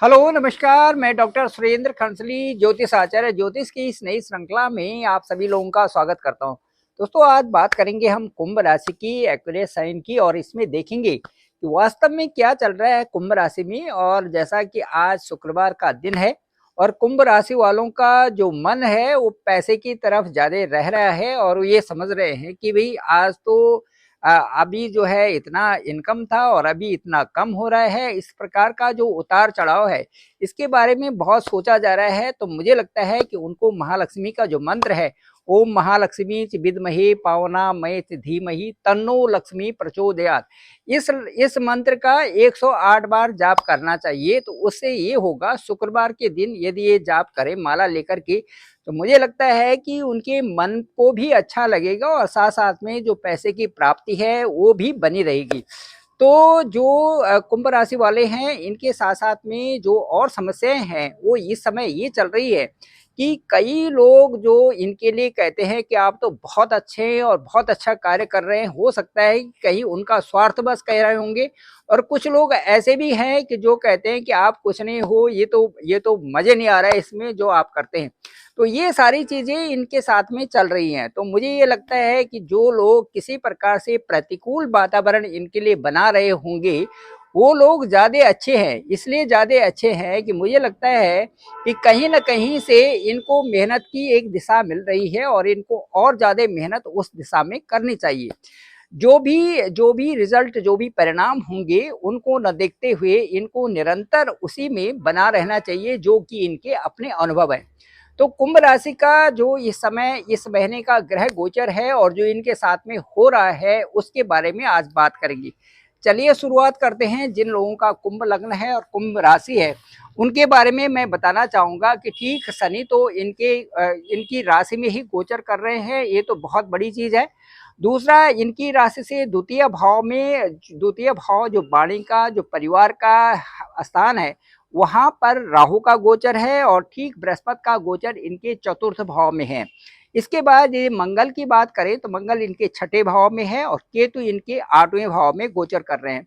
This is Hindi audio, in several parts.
हेलो नमस्कार। मैं डॉक्टर सुरेंद्र खंसली ज्योतिष आचार्य ज्योतिष की इस नई श्रृंखला में आप सभी लोगों का स्वागत करता हूं। दोस्तों, आज बात करेंगे हम कुंभ राशि की, एक्वेरियस साइन की, और इसमें देखेंगे कि वास्तव में क्या चल रहा है कुंभ राशि में। और जैसा कि आज शुक्रवार का दिन है और कुंभ राशि वालों का जो मन है वो पैसे की तरफ ज्यादा रह रहा है और ये समझ रहे हैं कि भाई आज तो अभी जो है इतना इनकम था और अभी इतना कम हो रहा है। इस प्रकार का जो उतार चढ़ाव है इसके बारे में बहुत सोचा जा रहा है। तो मुझे लगता है कि उनको महालक्ष्मी का जो मंत्र है, ओम महालक्ष्मी च विद्महे पावना मयच धीमहि तन्नो लक्ष्मी प्रचोदयात्, इस मंत्र का 108 बार जाप करना चाहिए। तो उससे ये होगा, शुक्रवार के दिन यदि ये जाप करें माला लेकर के, तो मुझे लगता है कि उनके मन को भी अच्छा लगेगा और साथ साथ में जो पैसे की प्राप्ति है वो भी बनी रहेगी। तो जो कुंभ राशि वाले हैं इनके साथ साथ में जो और समस्याएं हैं वो इस समय ये चल रही है कि कई लोग जो इनके लिए कहते हैं कि आप तो बहुत अच्छे हैं और बहुत अच्छा कार्य कर रहे हैं, हो सकता है कि कहीं उनका स्वार्थ बस कह रहे होंगे। और कुछ लोग ऐसे भी हैं कि जो कहते हैं कि आप कुछ नहीं हो, ये तो मजे नहीं आ रहा है इसमें जो आप करते हैं। तो ये सारी चीजें इनके साथ में चल रही हैं। तो मुझे ये लगता है कि जो लोग किसी प्रकार से प्रतिकूल वातावरण इनके लिए बना रहे होंगे वो लोग ज्यादा अच्छे हैं। इसलिए ज्यादा अच्छे हैं कि मुझे लगता है कि कहीं ना कहीं से इनको मेहनत की एक दिशा मिल रही है और इनको और ज्यादा मेहनत उस दिशा में करनी चाहिए। जो भी रिजल्ट, जो भी परिणाम होंगे उनको न देखते हुए इनको निरंतर उसी में बना रहना चाहिए जो कि इनके अपने अनुभव है। तो कुंभ राशि का जो इस समय इस महीने का ग्रह गोचर है और जो इनके साथ में हो रहा है उसके बारे में आज बात करेंगे। चलिए शुरुआत करते हैं। जिन लोगों का कुंभ लग्न है और कुंभ राशि है उनके बारे में मैं बताना चाहूंगा कि ठीक शनि तो इनकी राशि में ही गोचर कर रहे हैं, ये तो बहुत बड़ी चीज है। दूसरा, इनकी राशि से द्वितीय भाव जो वाणी का, जो परिवार का स्थान है, वहां पर राहु का गोचर है और ठीक बृहस्पति का गोचर इनके चतुर्थ भाव में है। इसके बाद ये मंगल की बात करें तो मंगल इनके छठे भाव में है और केतु इनके आठवें भाव में गोचर कर रहे हैं।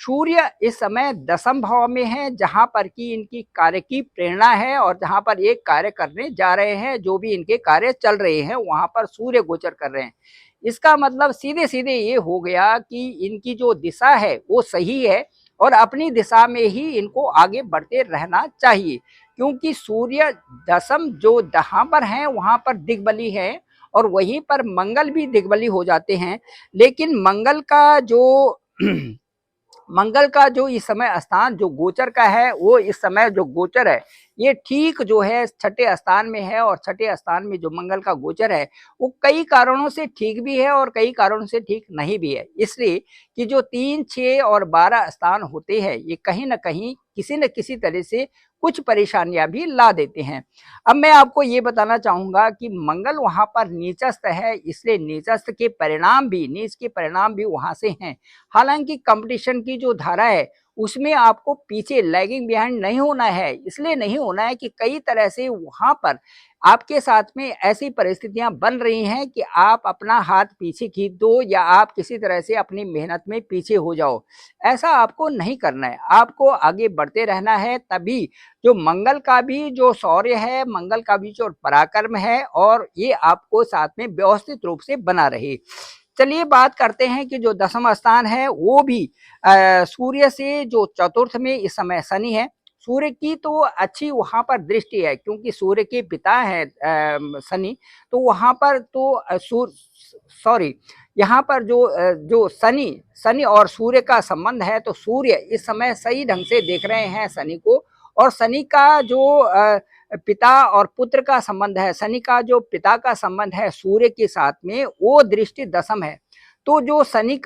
सूर्य इस समय दसम भाव में है जहां पर कि इनकी कार्य की प्रेरणा है और जहां पर एक कार्य करने जा रहे हैं, जो भी इनके कार्य चल रहे हैं वहां पर सूर्य गोचर कर रहे हैं। इसका मतलब सीधे सीधे ये हो गया कि इनकी जो दिशा है वो सही है और अपनी दिशा में ही इनको आगे बढ़ते रहना चाहिए, क्योंकि सूर्य दसम जो जहां पर है वहां पर दिग्बली है और वहीं पर मंगल भी दिग्बली हो जाते हैं। लेकिन मंगल का जो इस समय स्थान जो गोचर का है, वो इस समय जो गोचर है ये ठीक जो है छठे स्थान में है और छठे स्थान में जो मंगल का गोचर है वो कई कारणों से ठीक भी है और कई कारणों से ठीक नहीं भी है। इसलिए कि जो 3, 6 और 12 स्थान होते हैं ये कहीं ना कहीं किसी न किसी तरह से कुछ परेशानियां भी ला देते हैं। अब मैं आपको ये बताना चाहूंगा कि मंगल वहां पर नीचस्थ है, इसलिए नीच के परिणाम भी वहां से हैं। हालांकि कंपटीशन की जो धारा है उसमें आपको पीछे लैगिंग बिहाइंड नहीं होना है। इसलिए नहीं होना है कि कई तरह से वहां पर आपके साथ में ऐसी परिस्थितियां बन रही हैं कि आप अपना हाथ पीछे खींच दो या आप किसी तरह से अपनी मेहनत में पीछे हो जाओ। ऐसा आपको नहीं करना है, आपको आगे बढ़ते रहना है। तभी जो मंगल का भी जो शौर्य है, मंगल का भी जो पराक्रम है, और ये आपको साथ में व्यवस्थित रूप से बना रहे। चलिए बात करते हैं कि जो दसम स्थान है वो भी सूर्य से जो चतुर्थ में इस समय शनि है। सूर्य की तो अच्छी वहां पर दृष्टि है क्योंकि सूर्य के पिता है शनि। तो वहां पर तो सॉरी, यहाँ पर जो शनि शनि और सूर्य का संबंध है, तो सूर्य इस समय सही ढंग से देख रहे हैं शनि को। और शनि का जो पिता और पुत्र का संबंध है, शनि का जो पिता का संबंध है सूर्य के साथ में, वो दृष्टि दसम है। तो जो शनि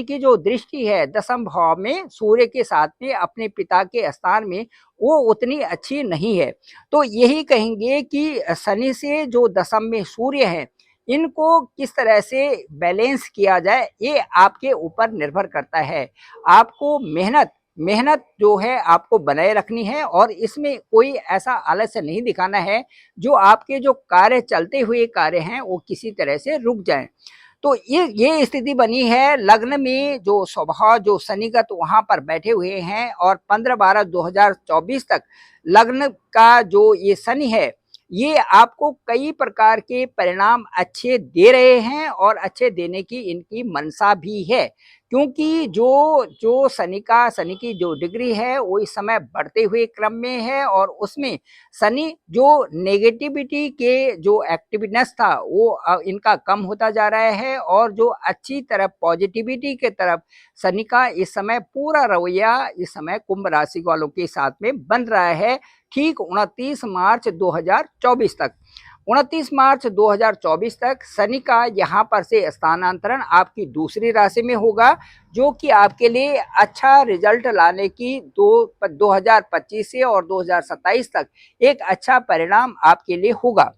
की जो दृष्टि है दसम भाव में सूर्य के साथ में अपने पिता के स्थान में, वो उतनी अच्छी नहीं है। तो यही कहेंगे कि शनि से जो दसम में सूर्य है, इनको किस तरह से बैलेंस किया जाए ये आपके ऊपर निर्भर करता है। आपको मेहनत मेहनत जो है आपको बनाए रखनी है और इसमें कोई ऐसा आलस्य नहीं दिखाना है जो आपके जो कार्य चलते हुए कार्य हैं वो किसी तरह से रुक जाएं। तो ये स्थिति बनी है। लग्न में जो स्वभाव जो शनिगत वहां पर बैठे हुए हैं और 15/12/2024 तक लग्न का जो ये शनि है, ये आपको कई प्रकार के परिणाम अच्छे दे रहे हैं और अच्छे देने की इनकी मंशा भी है। क्योंकि जो जो शनि की जो डिग्री है वो इस समय बढ़ते हुए क्रम में है और उसमें शनि जो नेगेटिविटी के जो एक्टिवनेस था वो इनका कम होता जा रहा है और जो अच्छी तरफ पॉजिटिविटी के तरफ शनि का इस समय पूरा रवैया इस समय कुंभ राशि वालों के साथ में बन रहा है। ठीक 29 मार्च 2024 तक 29 मार्च 2024 तक शनि का यहाँ पर से स्थानांतरण आपकी दूसरी राशि में होगा, जो कि आपके लिए अच्छा रिजल्ट लाने की 2025 से और 2027 तक एक अच्छा परिणाम आपके लिए होगा।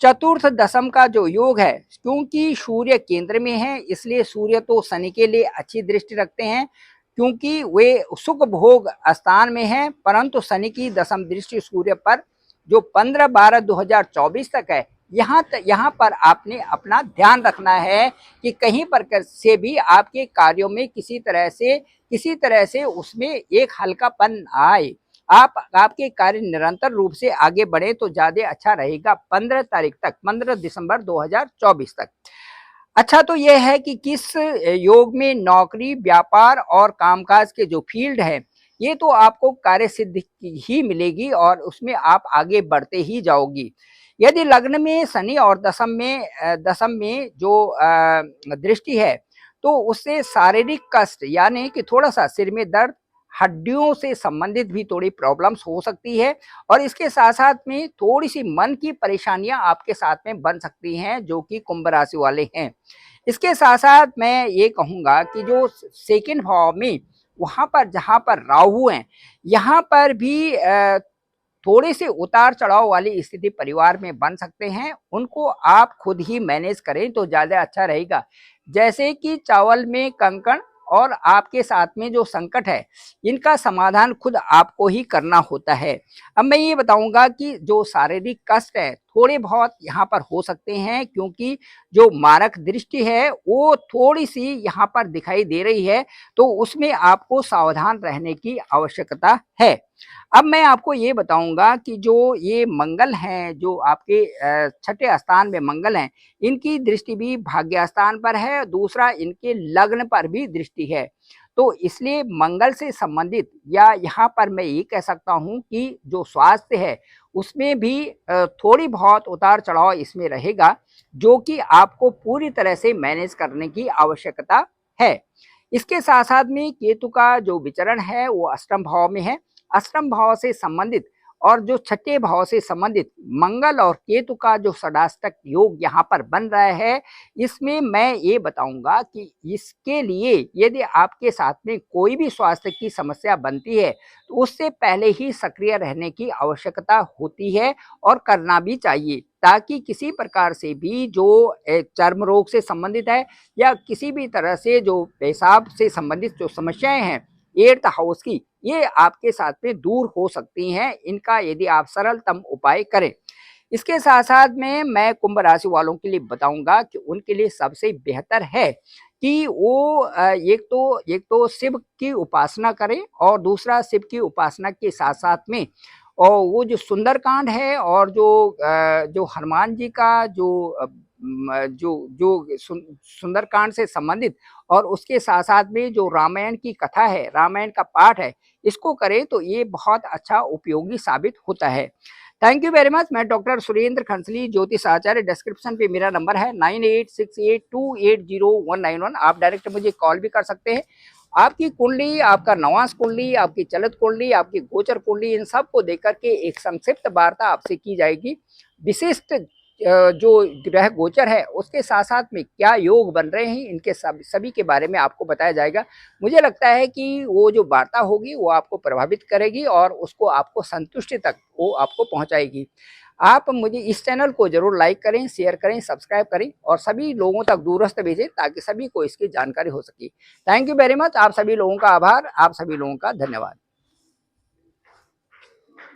चतुर्थ दशम का जो योग है, क्योंकि सूर्य केंद्र में है इसलिए सूर्य तो शनि के लिए अच्छी दृष्टि रखते हैं, क्योंकि वे सुख भोग स्थान में हैं, परंतु शनि की दशम दृष्टि सूर्य पर जो 15/12/2024 तक है, यहाँ पर आपने अपना ध्यान रखना है कि कहीं पर से भी आपके कार्यों में किसी तरह से उसमें एक हल्कापन आए। आपके कार्य निरंतर रूप से आगे बढ़े तो ज्यादा अच्छा रहेगा। 15 तारीख तक 15 दिसंबर 2024 तक अच्छा तो यह है कि किस योग में नौकरी व्यापार और कामकाज के जो फील्ड है, ये तो आपको कार्य सिद्धि ही मिलेगी और उसमें आप आगे बढ़ते ही जाओगी। यदि लग्न में शनि और दशम में जो दृष्टि है, तो उससे शारीरिक कष्ट यानी कि थोड़ा सा सिर में दर्द, हड्डियों से संबंधित भी थोड़ी प्रॉब्लम्स हो सकती है और इसके साथ साथ में थोड़ी सी मन की परेशानियां आपके साथ में बन सकती हैं, जो कि कुंभ राशि वाले हैं। इसके साथ साथ मैं ये कहूंगा कि जो सेकंड भाव में वहां पर जहां पर राहु हैं, यहाँ पर भी थोड़े से उतार चढ़ाव वाली स्थिति परिवार में बन सकते हैं, उनको आप खुद ही मैनेज करें तो ज्यादा अच्छा रहेगा। जैसे कि चावल में कंकड़ और आपके साथ में जो संकट है, इनका समाधान खुद आपको ही करना होता है। अब मैं ये बताऊंगा कि जो शारीरिक कष्ट है थोड़े बहुत यहाँ पर हो सकते हैं, क्योंकि जो मारक दृष्टि है वो थोड़ी सी यहाँ पर दिखाई दे रही है, तो उसमें आपको सावधान रहने की आवश्यकता है। अब मैं आपको ये बताऊंगा कि जो ये मंगल हैं, जो आपके छठे स्थान में मंगल हैं, इनकी दृष्टि भी भाग्य स्थान पर है, दूसरा इनके लग्न पर भी दृष्टि है। तो इसलिए मंगल से संबंधित या यहाँ पर मैं ये कह सकता हूँ कि जो स्वास्थ्य है उसमें भी थोड़ी बहुत उतार चढ़ाव इसमें रहेगा, जो कि आपको पूरी तरह से मैनेज करने की आवश्यकता है। इसके साथ साथ में केतु का जो विचरण है वो अष्टम भाव में है। अष्टम भाव से संबंधित और जो छठे भाव से संबंधित मंगल और केतु का जो षडाष्टक योग यहाँ पर बन रहा है, इसमें मैं ये बताऊंगा कि इसके लिए यदि आपके साथ में कोई भी स्वास्थ्य की समस्या बनती है तो उससे पहले ही सक्रिय रहने की आवश्यकता होती है और करना भी चाहिए, ताकि किसी प्रकार से भी जो चर्म रोग से संबंधित है या किसी भी तरह से जो पेशाब से संबंधित जो समस्याएं हैं एर्थ हाउस की, ये आपके साथ में दूर हो सकती हैं, इनका यदि आप सरलतम उपाय करें। इसके साथ साथ में मैं कुंभ राशि वालों के लिए बताऊंगा कि उनके लिए सबसे बेहतर है कि वो एक तो शिव की उपासना करें और दूसरा शिव की उपासना के साथ साथ में और वो जो सुंदरकांड है और जो हनुमान जी का जो सुंदरकांड से संबंधित और उसके साथ साथ में जो रामायण की कथा है, रामायण का पाठ है, इसको करें तो ये बहुत अच्छा उपयोगी साबित होता है। Thank you very much. मैं डॉक्टर सुरेंद्र खंसली, ज्योतिष आचार्य। डिस्क्रिप्शन पे मेरा नंबर है 9868280191। आप डायरेक्ट मुझे कॉल भी कर सकते हैं। आपकी कुंडली, आपका नवांश कुंडली, आपकी चलित कुंडली, आपकी गोचर कुंडली, इन सब को देकर के एक संक्षिप्त वार्ता आपसे की जाएगी। विशिष्ट जो ग्रह गोचर है उसके साथ साथ में क्या योग बन रहे हैं, इनके सभी के बारे में आपको बताया जाएगा। मुझे लगता है कि वो जो वार्ता होगी वो आपको प्रभावित करेगी और उसको आपको संतुष्टि तक वो आपको पहुंचाएगी। आप मुझे इस चैनल को जरूर लाइक करें, शेयर करें, सब्सक्राइब करें और सभी लोगों तक दूरस्थ भेजें, ताकि सभी को इसकी जानकारी हो सके। Thank you very much. आप सभी लोगों का आभार, आप सभी लोगों का धन्यवाद।